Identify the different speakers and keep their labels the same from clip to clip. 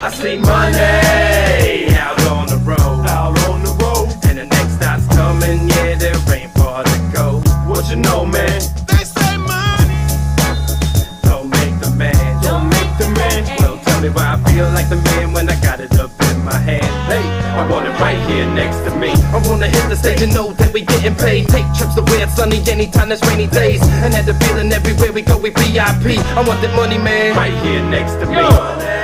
Speaker 1: I see money out on the road, and the next stop's coming, yeah, there ain't far to go. What you know, man? They say money don't make the man, Well, tell me why I feel like the man when I got it up in my hand. Hey, I want it right here next to me. I wanna hit the stage and know that we getting paid. Take trips to where it's sunny anytime there's rainy days, and had the feeling everywhere we go we VIP. I want that money, man, right here next to me.
Speaker 2: Yo,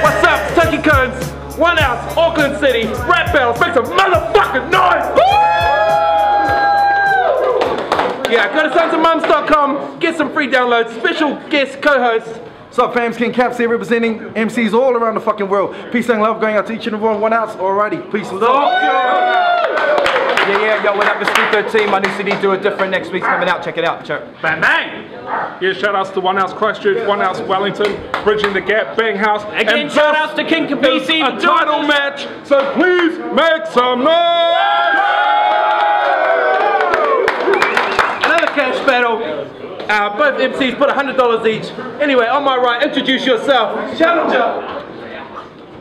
Speaker 2: what's up, Tucky Cones? 1Outs, Auckland City, rap battles, make some motherfucking noise! Woo! Yeah, go to sonsofmums.com, get some free downloads, special guest co-hosts.
Speaker 3: What's up, fams? King Caps here representing MCs all around the fucking world. Peace and love going out to each and every one. 1Outs, alrighty. Peace and love.
Speaker 4: Yeah, yo, what up, Mr. 13? My new CD, Do It Different, next week's coming out. Check it out. Check.
Speaker 2: Bang, bang! Yeah, shout outs to 1Outs Christchurch, 1Outs Wellington, Bridging the Gap, Bang House.
Speaker 5: Again, shout outs to King Kabisi.
Speaker 2: A title match, so please make some noise! Another cash battle. Both MCs put $100 each. Anyway, on my right, introduce yourself. Challenger.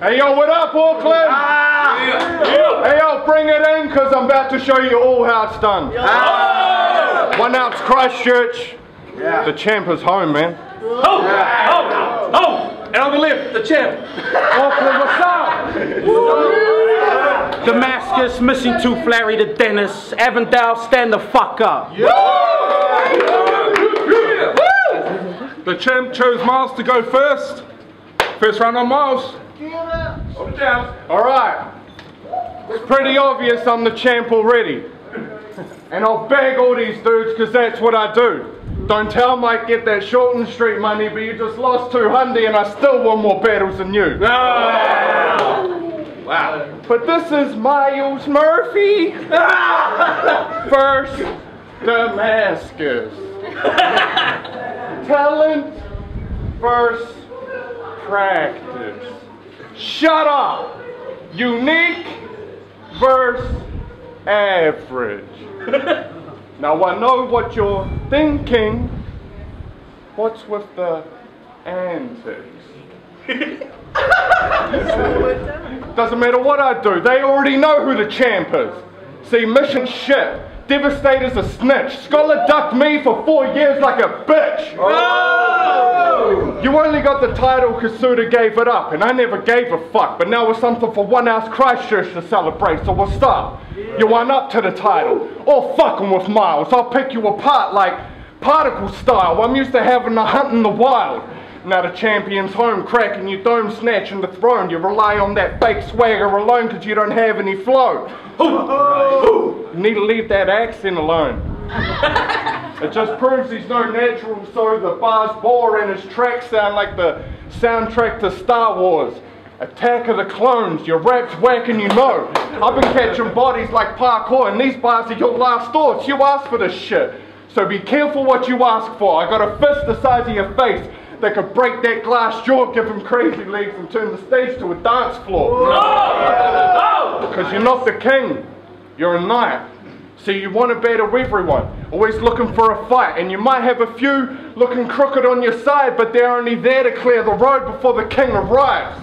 Speaker 6: Hey yo, what up, Auckland? Hey yo, bring it in, because I'm about to show you all how it's done. 1Outs Christchurch. The champ is home, man.
Speaker 2: And on the left, the champ.
Speaker 6: Auckland, what's up?
Speaker 5: Damasgus, missing tooth Larry to Dennis. Avondale, stand the fuck up.
Speaker 2: The champ chose Myles to go first. First round on Myles.
Speaker 6: Alright. It's pretty obvious I'm the champ already. And I'll bag all these dudes because that's what I do. Don't tell them I get that Shorten Street money, but you just lost 200 and I still won more battles than you. Wow. But this is Myles Murphy. First, Damasgus. Talent versus practice. Shut up! Unique versus average. Now I know what you're thinking. What's with the antics? Doesn't matter what I do, they already know who the champ is. See, mission shit. Devastator's a snitch. Scholar ducked me for 4 years like a bitch. Oh. You only got the title because Suda gave it up, and I never gave a fuck. But now it's something for 1Outs Christchurch to celebrate, so we'll start. You won up to the title. Or fucking with Myles. I'll pick you apart like particle style. I'm used to having a hunt in the wild. Now the champion's home, cracking your dome, snatching the throne. You rely on that fake swagger alone because you don't have any flow. You need to leave that accent alone. It just proves he's no natural, so the bars bore and his tracks sound like the soundtrack to Star Wars. Attack of the Clones, your rap's whack and you know. I've been catching bodies like parkour and these bars are your last thoughts. You asked for this shit, so be careful what you ask for. I got a fist the size of your face that could break that glass jaw, give him crazy legs and turn the stage to a dance floor. Because you're not the king, you're a knight. So you want to battle everyone, always looking for a fight, and you might have a few looking crooked on your side, but they're only there to clear the road before the king arrives.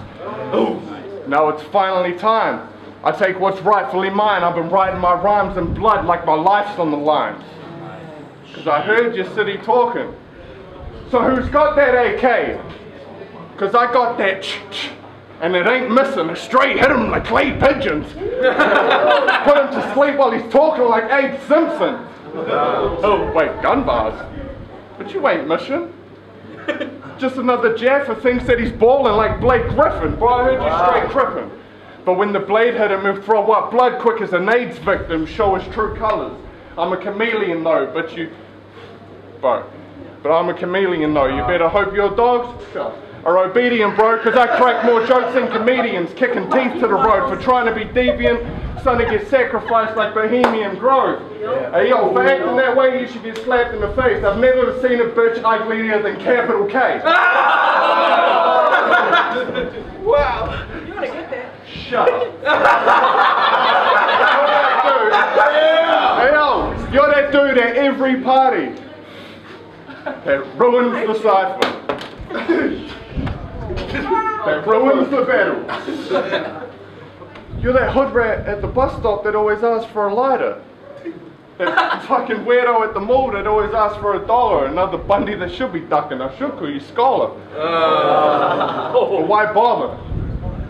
Speaker 6: Now it's finally time. I take what's rightfully mine. I've been writing my rhymes in blood like my life's on the line. Because I heard your city talking. So who's got that AK? Because I got that and it ain't missing. Straight hit him like clay pigeons. Put him to sleep while he's talking like Abe Simpson. Oh, wait, gun bars? But you ain't missing. Just another Jaffa thinks that he's balling like Blake Griffin. Boy, I heard you straight crippin'. But when the blade hit him, he'll throw up blood quick as an AIDS victim, show his true colors. I'm a chameleon though, but I'm a chameleon though. You better hope your dogs are obedient, bro, because I crack more jokes than comedians, kicking teeth to the road for trying to be deviant. Son to get sacrificed like Bohemian Grove. Hey yo, for acting that way, you should get slapped in the face. I've never seen a bitch uglier than capital K.
Speaker 5: Wow. You want to get that?
Speaker 6: Shut up. Hey yo, you're that dude at every party that ruins the cipher. That ruins the battle. You're that hood rat at the bus stop that always asks for a lighter. That fucking weirdo at the mall that always asks for $1. Another Bundy that should be ducking. I should call you scholar. But why bother?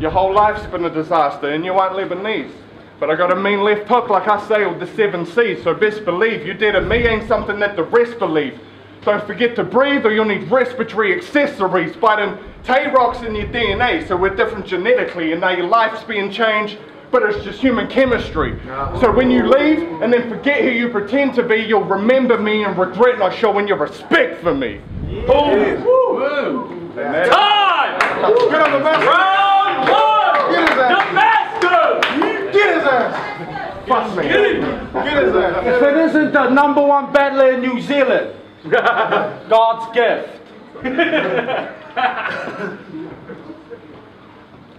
Speaker 6: Your whole life's been a disaster and you ain't Lebanese. But I got a mean left hook like I sailed the 7 seas. So best believe you did at me ain't something that the rest believe. Don't forget to breathe or you'll need respiratory accessories. Biting Tay-Rocks in your DNA, so we're different genetically and now your life's being changed, but it's just human chemistry. So when you leave and then forget who you pretend to be, you'll remember me and regret not showing your respect for me.
Speaker 1: Time!
Speaker 6: Get on the Damasgus!
Speaker 1: Round 1!
Speaker 6: Get his ass!
Speaker 1: Damasgus!
Speaker 6: Get his ass! Fuck me. Get his ass!
Speaker 5: If it isn't the #1 battler in New Zealand, God's gift.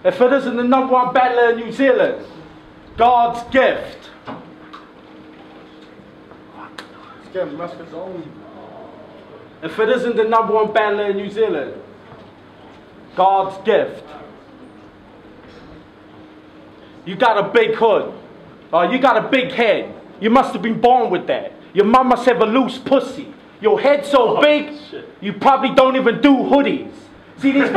Speaker 5: If it isn't the #1 battler in New Zealand, God's gift. If it isn't the #1 battler in New Zealand, God's gift. You got a big hood. You got a big head. You must have been born with that. Your mum must have a loose pussy. Your head so big, you probably don't even do hoodies. See, there's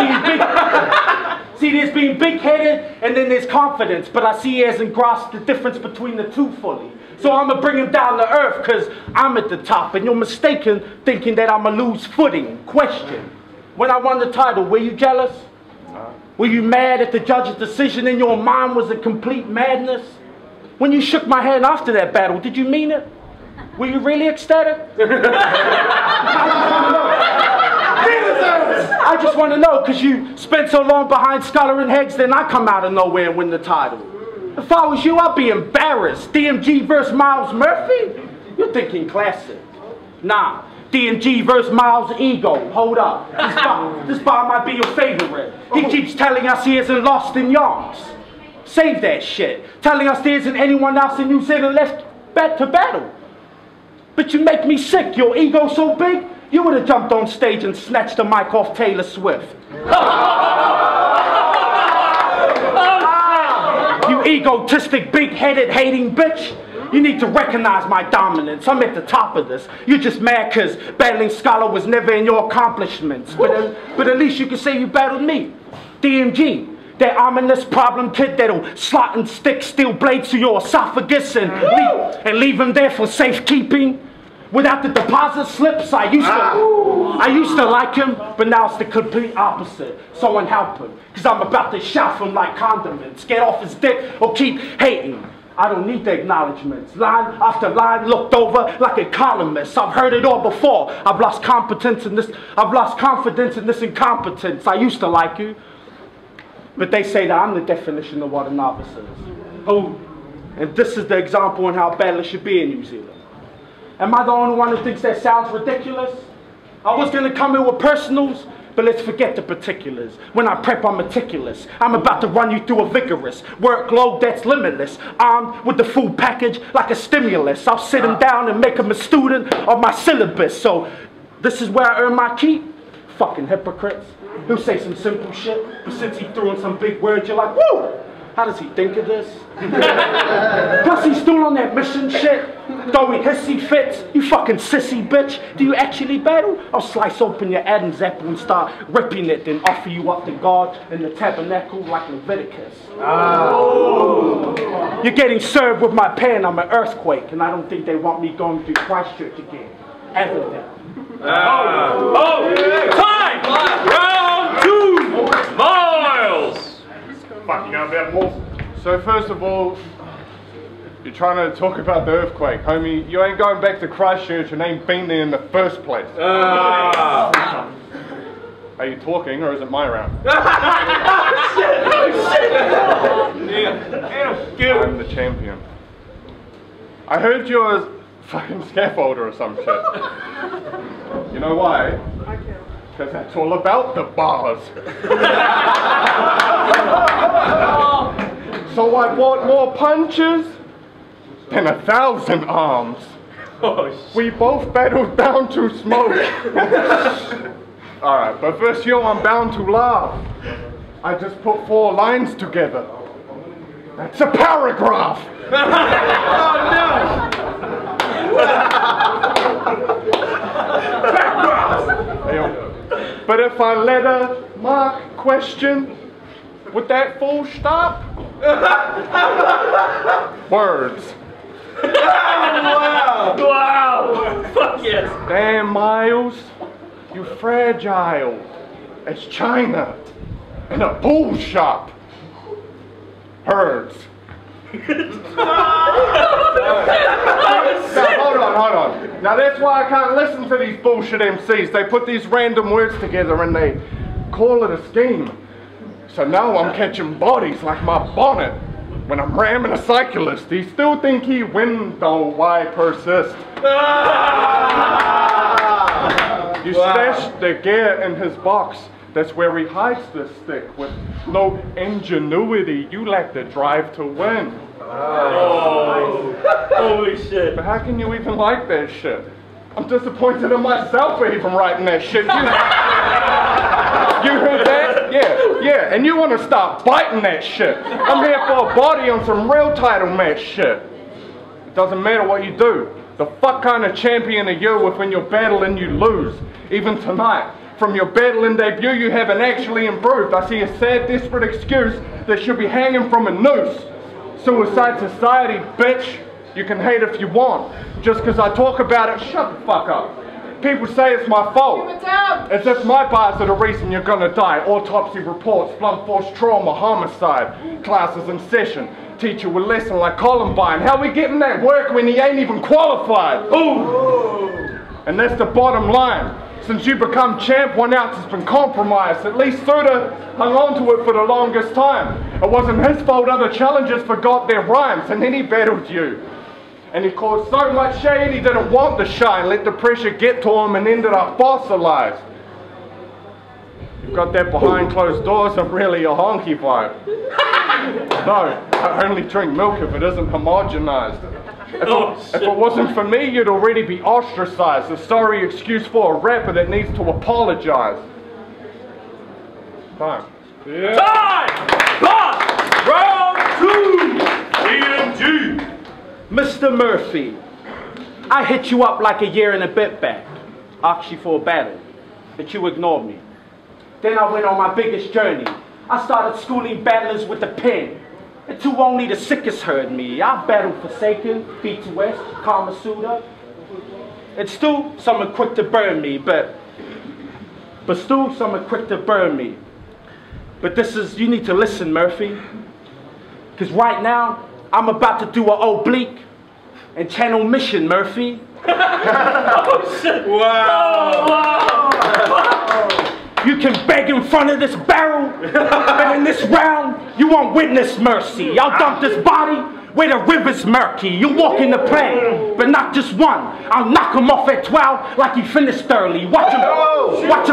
Speaker 5: being big-headed, and then there's confidence. But I see he hasn't grasped the difference between the two fully. So I'm going to bring him down to earth, because I'm at the top, and you're mistaken thinking that I'm going to lose footing. Question. When I won the title, were you jealous? Were you mad at the judge's decision and your mind was a complete madness? When you shook my hand after that battle, did you mean it? Were you really ecstatic? I just want to know, because you spent so long behind Scholar and Heggs, then I come out of nowhere and win the title. If I was you, I'd be embarrassed. DMG versus Myles Murphy? You're thinking classic. Nah, DMG versus Myles Ego. Hold up. This bar might be your favorite. He keeps telling us he isn't lost in yards. Save that shit. Telling us there isn't anyone else in New Zealand left to battle. But you make me sick. Your ego so big, you would have jumped on stage and snatched the mic off Taylor Swift. You egotistic, big-headed, hating bitch. You need to recognize my dominance. I'm at the top of this. You're just mad because battling Scholar was never in your accomplishments. But at least you can say you battled me. DMG. That ominous problem kid that'll slot and stick steel blades to your esophagus and leave him there for safekeeping. Without the deposit slips, I used to like him, but now it's the complete opposite. Someone help him, because I'm about to shaft him like condiments. Get off his dick or keep hating. I don't need the acknowledgements. Line after line looked over like a columnist. I've heard it all before. I've lost confidence in this incompetence. I used to like you. But they say that I'm the definition of what a novice is. Oh, and this is the example on how battlers should be in New Zealand. Am I the only one who thinks that sounds ridiculous? I was going to come in with personals, but let's forget the particulars. When I prep, I'm meticulous. I'm about to run you through a vigorous workload that's limitless. Armed with the full package like a stimulus. I'll sit him down and make him a student of my syllabus. So this is where I earn my keep? Fucking hypocrites. He'll say some simple shit, but since he threw in some big words, you're like, woo! How does he think of this? Plus he's still on that mission shit, throwing hissy fits. You fucking sissy bitch. Do you actually battle? I'll slice open your Adam's apple and start ripping it, then offer you up to God in the tabernacle like Leviticus. You're getting served with my pen. I'm an earthquake, and I don't think they want me going through Christchurch again. Evident.
Speaker 1: Time! Round 2! Myles!
Speaker 6: Fucking out there, Paul. So first of all, you're trying to talk about the earthquake, homie. You ain't going back to Christchurch and ain't been there in the first place. Are you talking or is it my round? I'm the champion. I heard you're a fucking scaffolder or some shit. You know why? Because that's all about the bars. So I bought more punches than 1,000 arms. We both battled down to smoke. Alright, but first, yo, I'm bound to laugh. I just put 4 lines together. That's a paragraph. But if I letter, mark, question, would that full stop? Words.
Speaker 2: Wow! Fuck yes!
Speaker 6: Damn, Myles, you fragile as China in a bull shop. Herds. Now, hold on. Now that's why I can't listen to these bullshit MCs. They put these random words together and they call it a scheme. So now I'm catching bodies like my bonnet when I'm ramming a cyclist. He still think he win though, why persist? You stash the gear in his box. That's where he hides the stick with no ingenuity. You lack the drive to win.
Speaker 2: Oh, holy shit.
Speaker 6: But how can you even like that shit? I'm disappointed in myself for even writing that shit. You heard that? Yeah. And you want to start biting that shit. I'm here for a body on some real title match shit. It doesn't matter what you do. The fuck kind of champion are you if when you're battling you lose? Even tonight. From your battling debut, you haven't actually improved. I see a sad, desperate excuse that should be hanging from a noose. Suicide society, bitch. You can hate if you want. Just because I talk about it, shut the fuck up. People say it's my fault. As if my bars are the reason you're gonna die. Autopsy reports, blunt force trauma, homicide. Classes in session. Teacher will lesson like Columbine. How we getting that work when he ain't even qualified? Ooh! And that's the bottom line. Since you become champ, 1Outs has been compromised. At least Suda hung on to it for the longest time. It wasn't his fault other challengers forgot their rhymes, and then he battled you. And he caused so much shade he didn't want to shine, let the pressure get to him and ended up fossilized. You've got that behind closed doors and really a honky vibe. No, I only drink milk if it isn't homogenized. If it wasn't for me, you'd already be ostracized. A sorry excuse for a rapper that needs to apologize. Time.
Speaker 2: Yeah. Time! But round 2! EMG!
Speaker 5: Mr. Murphy, I hit you up like a year and a bit back. Asked you for a battle, but you ignored me. Then I went on my biggest journey. I started schooling battlers with a pen. Until only the sickest heard me. I battled Forsaken, B2S, Kamasuda. And still, some are quick to burn me, but still, some are quick to burn me. But this is, you need to listen, Murphy. Because right now, I'm about to do an oblique and channel mission, Murphy.
Speaker 2: Oh shit! Wow!
Speaker 5: You can beg in front of this barrel, but in this round, you won't witness mercy. I'll dump this body where the river's murky. You walk in the plane, but not just one. I'll knock him off at 12 like he finished early. Watch him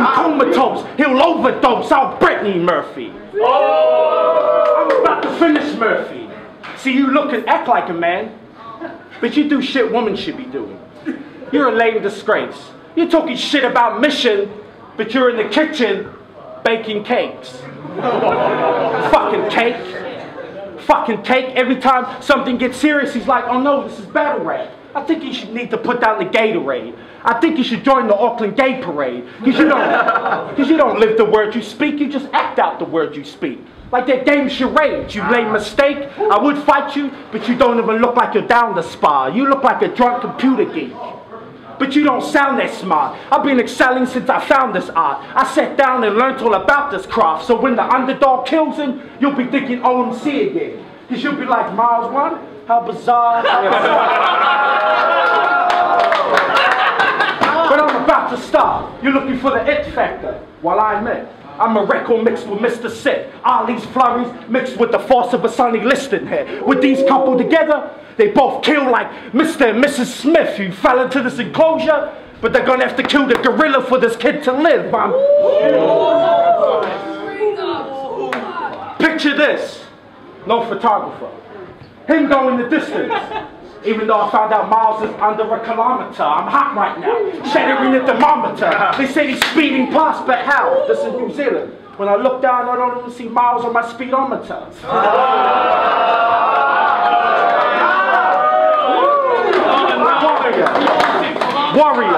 Speaker 5: comatose. He'll overdose. I'll Brittany Murphy. I'm about to finish Murphy. See, you look and act like a man, but you do shit women should be doing. You're a lame disgrace. You're talking shit about mission, but you're in the kitchen baking cakes. Fucking cake. Every time something gets serious, he's like, oh no, this is battle rap. I think you should need to put down the Gatorade. I think you should join the Auckland Gay Parade. Because you don't live the word you speak, you just act out the word you speak. Like that game charade, you lame mistake. I would fight you, but you don't even look like you're down the spa. You look like a drunk computer geek. But you don't sound that smart. I've been excelling since I found this art. I sat down and learned all about this craft. So when the underdog kills him, you'll be thinking OMC again. Because you'll be like, Myles 1, how bizarre. But I'm about to start. You're looking for the it factor. While I'm it. I'm a record mixed with Mr. Sit. Ali's flurries mixed with the force of a Sonny Liston head. With these coupled together, they both kill like Mr. and Mrs. Smith who fell into this enclosure, but they're gonna have to kill the gorilla for this kid to live. Picture this. No photographer. Him going the distance. Even though I found out Myles is under a kilometer. I'm hot right now, shattering the thermometer. They say he's speeding past, but how? This is New Zealand. When I look down, I don't even see miles on my speedometer. Warrior.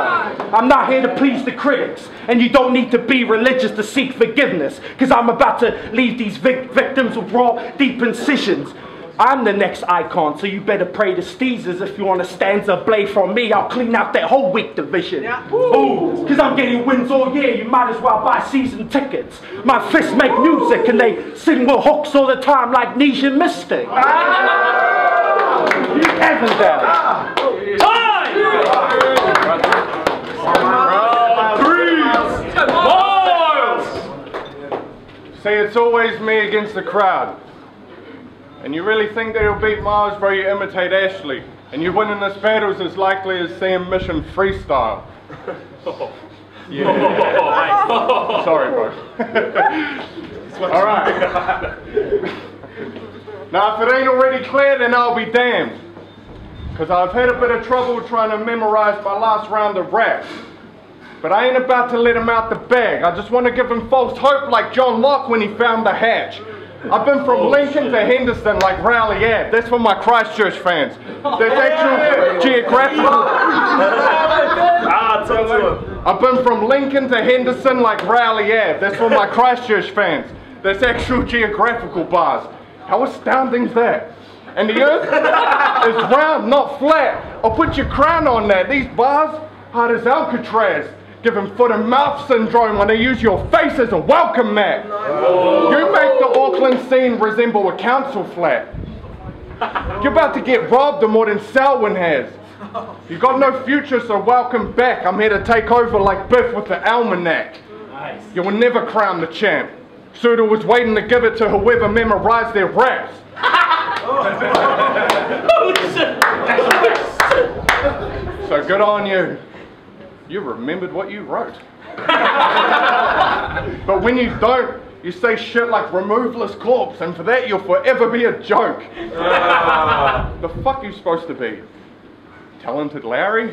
Speaker 5: I'm not here to please the critics, and you don't need to be religious to seek forgiveness, because I'm about to leave these victims with raw, deep incisions. I'm the next icon, so you better pray to Steezers if you want a stanza blade from me. I'll clean out that whole weak division. Ooh, because I'm getting wins all year, you might as well buy season tickets. My fists make music, and they sing with hooks all the time like Nesian Mystic. Evandale.
Speaker 6: See, it's always me against the crowd. And you really think that he'll beat Myles, bro? You imitate Ashley. And you winning this battle's as likely as seeing Mission freestyle. Yeah. Sorry, bro. Alright. Now, if it ain't already clear, then I'll be damned. Because I've had a bit of trouble trying to memorize my last round of rap. But I ain't about to let him out the bag. I just want to give him false hope like John Locke when he found the hatch. I've been from Lincoln to Henderson like Rowley Ave. That's for my Christchurch fans. That's actual geographical. I've been from Lincoln to Henderson like Rowley Ave. That's for my Christchurch fans. That's actual geographical bars. How astounding is that? And the earth is round, not flat. I'll put your crown on that. These bars, hard as Alcatraz. Give him foot and mouth syndrome when they use your face as a welcome mat. You make the Auckland scene resemble a council flat. You're about to get robbed of more than Selwyn has. You got no future, so welcome back. I'm here to take over like Biff with the almanac. You will never crown the champ. Suda was waiting to give it to whoever memorized their raps. So good on you. You remembered what you wrote. But when you don't, you say shit like removeless corpse, and for that you'll forever be a joke. The fuck are you supposed to be? Talented Larry?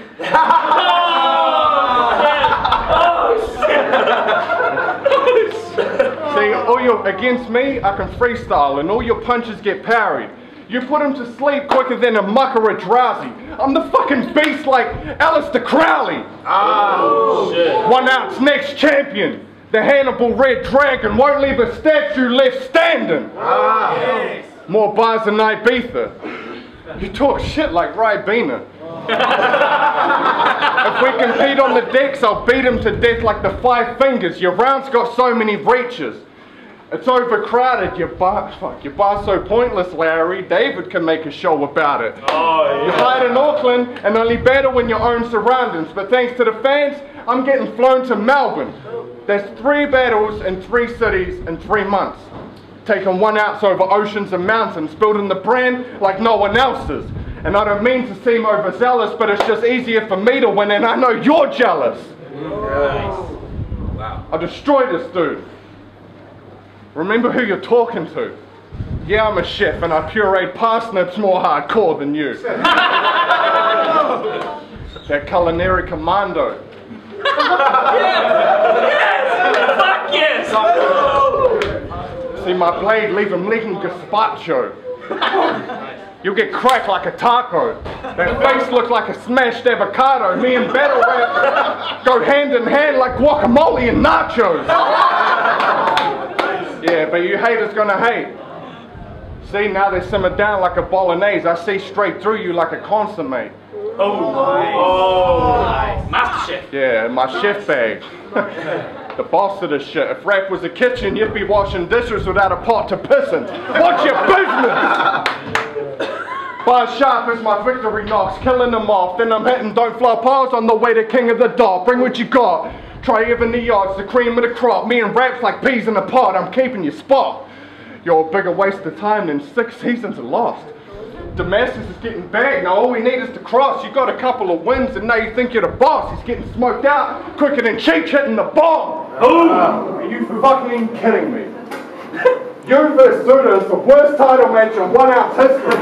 Speaker 6: See, all your against me, I can freestyle, and all your punches get parried. You put him to sleep quicker than a mucker or drowsy. I'm the fucking beast like Aleister Crowley. Oh, shit. 1Outs next champion. The Hannibal Red Dragon won't leave a statue left standing. Yes. More bars than Ibiza. You talk shit like Ribena. If we compete on the decks, I'll beat him to death like the Five Fingers. Your round's got so many reaches. It's overcrowded, your bar's so pointless, Larry. David can make a show about it. Oh, yeah. You hide in Auckland and only battle in your own surroundings. But thanks to the fans, I'm getting flown to Melbourne. There's 3 battles in 3 cities in 3 months. Taking 1Outs over oceans and mountains, building the brand like no one else's. And I don't mean to seem overzealous, but it's just easier for me to win, and I know you're jealous. Nice. Wow. I destroyed this dude. Remember who you're talking to. Yeah, I'm a chef and I pureed parsnips more hardcore than you. That culinary commando. Yes! Fuck yes! See my blade leave him leaking gazpacho. You'll get cracked like a taco. That face look like a smashed avocado. Me and battle rap go hand in hand like guacamole and nachos. Yeah, but you haters gonna hate. See, now they simmer down like a bolognese. I see straight through you like a consomme. Oh, nice. Oh, nice. Master chef. Yeah, my chef bag. The boss of this shit. If rap was a kitchen, you'd be washing dishes without a pot to piss in. What's your business? Bars sharp as my victory knocks, killing them off. Then I'm hitting don't fly piles on the way to king of the dot. Bring what you got. Try even the yards, the cream of the crop. Me and rap's like peas in a pot. I'm keeping your spot. You're a bigger waste of time than 6 seasons of Lost. Damasgus is getting bagged. Now all we need is to cross. You got a couple of wins and now you think you're the boss. He's getting smoked out quicker than Cheech hitting the bomb. Are you fucking kidding me? You vs. Suda is the worst title match in 1Outs history.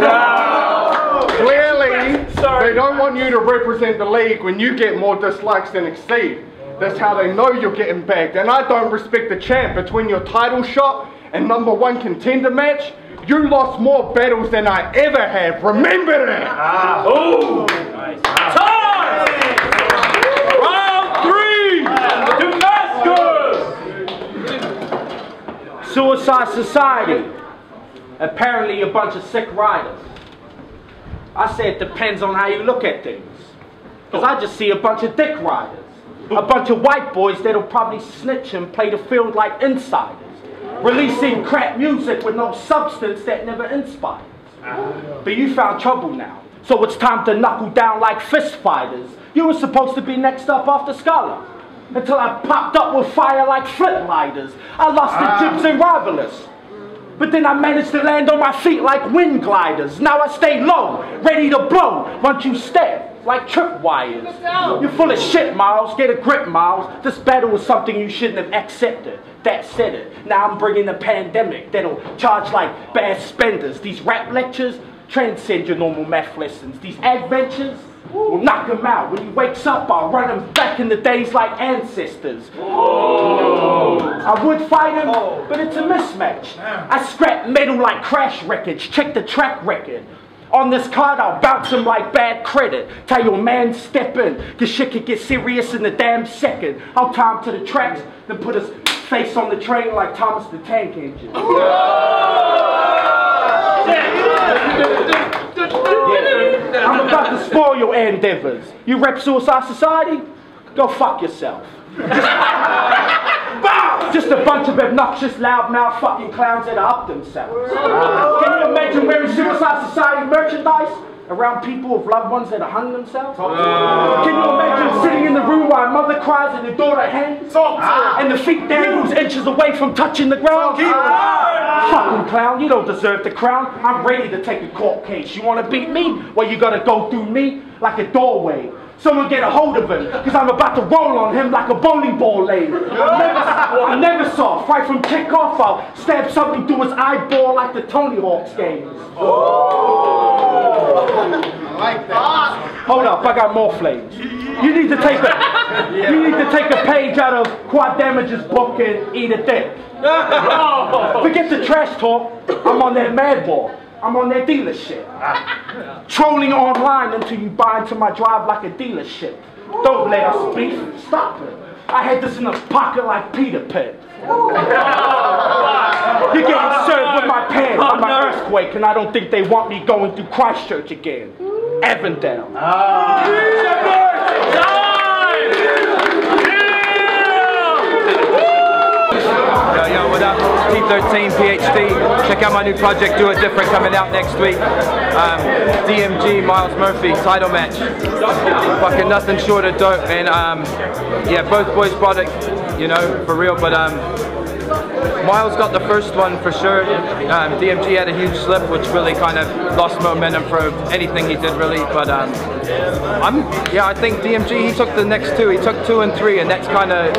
Speaker 6: Clearly, they don't want you to represent the league when you get more dislikes than exceed. That's how they know you're getting bagged. And I don't respect the champ. Between your title shot and #1 contender match, you lost more battles than I ever have. Remember that.
Speaker 1: Ooh. Nice. Time. Round 3. Damasgus.
Speaker 5: Suicide Society. Apparently a bunch of sick riders. I say it depends on how you look at things. Because I just see a bunch of dick riders. A bunch of white boys that'll probably snitch and play the field like insiders. Releasing crap music with no substance that never inspires. But you found trouble now. So it's time to knuckle down like fist fighters. You were supposed to be next up after Scholar. Until I popped up with fire like flint lighters. I lost the jibs and rivalers. But then I managed to land on my feet like wind gliders. Now I stay low, ready to blow. Once you step like tripwires. You're full of shit, Myles. Get a grip, Myles. This battle was something you shouldn't have accepted. That said it. Now I'm bringing a pandemic that'll charge like bad spenders. These rap lectures transcend your normal math lessons. These adventures will knock him out. When he wakes up, I'll run him back in the days like ancestors. I would fight him, but it's a mismatch. I scrap metal like crash wreckage. Check the track record. On this card, I'll bounce him like bad credit. Tell your man step in, cause shit could get serious in a damn second. I'll tie him to the tracks, then put his face on the train like Thomas the Tank Engine. I'm about to spoil your endeavors. You rep Suicide Society? Go fuck yourself. Just a bunch of obnoxious, loudmouth fucking clowns that up themselves. Can you imagine wearing Suicide Society merchandise around people with loved ones that have hung themselves? Can you imagine sitting in the room while a mother cries and the daughter hangs? And the feet dangles inches away from touching the ground? Fucking clown, you don't deserve the crown. I'm ready to take a court case. You want to beat me? Well, you gotta go through me like a doorway. Someone get a hold of him, because I'm about to roll on him like a bowling ball lane. I never saw, right from kickoff, I'll stab something through his eyeball like the Tony Hawk's games. I like that. Hold up, I got more flames. You need to take a page out of Quad Damage's book and eat a dick. Forget the trash talk, I'm on that mad ball. I'm on that dealership. Trolling online until you buy into my drive like a dealership. Don't let us beef. Stop it. I had this in the pocket like Peter Pan. You're getting served with my pen. I'm an earthquake and I don't think they want me going through Christchurch again. Avondale.
Speaker 4: Yo, what up? T13 PhD. Check out my new project, Do It Different, coming out next week. DMG, Myles Murphy, title match. Fucking nothing short of dope, and yeah, both boys brought it, you know, for real, but Myles got the first one for sure. DMG had a huge slip, which really kind of lost momentum for anything he did, really. But yeah, I think DMG, he took the next two. He took 2 and 3, and that's kind of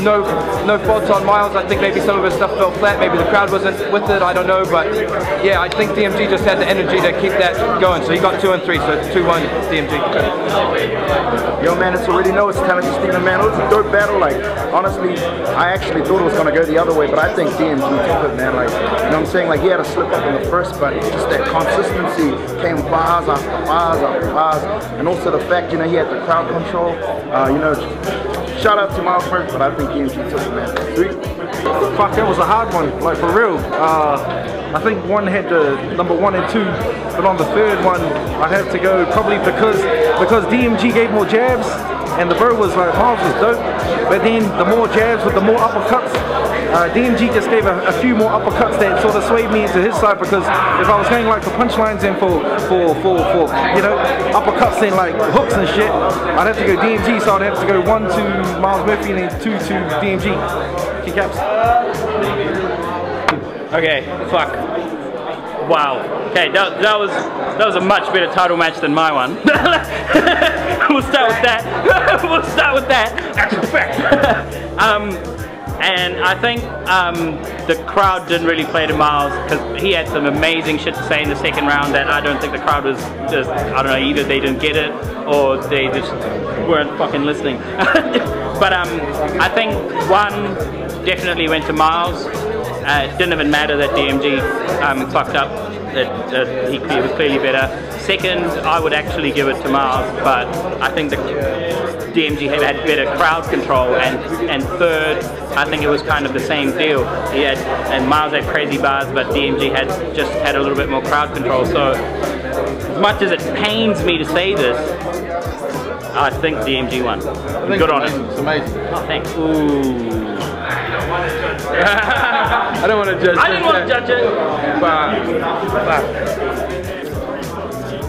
Speaker 4: no faults on Myles. I think maybe some of his stuff fell flat. Maybe the crowd wasn't with it. I don't know, but yeah, I think DMG just had the energy to keep that going. So he got 2 and 3. So 2-1 DMG.
Speaker 3: Yo, man, it's already know it's talented Stephen, man. It was a dope battle. Like, honestly, I actually thought it was gonna go the other way, but I think DMG took it, man. Like, you know what I'm saying? Like, he had a slip up in the first, but just that consistency came bars after bars after bars, and also the fact, you know, he had the crowd control. You know, shout out to Myles Murphy, but I think DMG took it, man.
Speaker 7: Fuck, that was a hard one, like for real. I think one had the #1 and 2, but on the third one, I'd have to go probably because DMG gave more jabs, and the bird was like, Myles was dope, but then the more jabs with the more uppercuts, DMG just gave a few more uppercuts that sort of swayed me into his side, because if I was going like for punchlines and for you know, uppercuts and like hooks and shit, I'd have to go DMG, so I'd have to go 1 to Myles Murphy and then 2 to DMG. Keycaps.
Speaker 8: Okay, fuck. Wow. Okay, that was a much better title match than my one. We'll start with that. We'll start with that. That's a fact. And I think the crowd didn't really play to Myles, because he had some amazing shit to say in the second round that I don't think the crowd was just, I don't know, either they didn't get it or they just weren't fucking listening. But I think one definitely went to Myles. It didn't even matter that DMG fucked up. He was clearly better. Second, I would actually give it to Myles, but I think the DMG had better crowd control. And third, I think it was kind of the same deal. And Myles had crazy bars, but DMG just had a little bit more crowd control. So as much as it pains me to say this, I think DMG won. Good on him.
Speaker 6: It's amazing.
Speaker 8: Oh, thanks. Ooh.
Speaker 2: I don't want to judge.
Speaker 8: I didn't want to judge it.
Speaker 2: But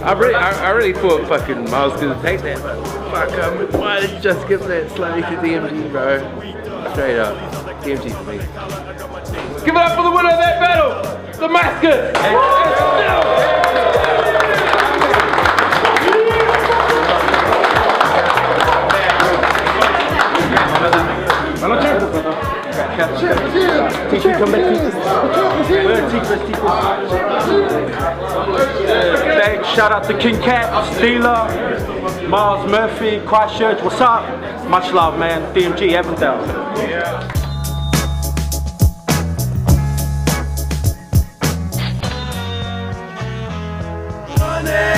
Speaker 2: I really thought fucking Myles was gonna take that, but fuck, why did you just give that slightly to DMG, bro? Straight up, DMG for me. Give it up for the winner of that battle, Damasgus.
Speaker 5: Thanks, shout out to King Cat, Steeler, Myles Murphy, Christchurch, what's up? Much love, man. DMG, Avondale. Yeah.
Speaker 1: Money.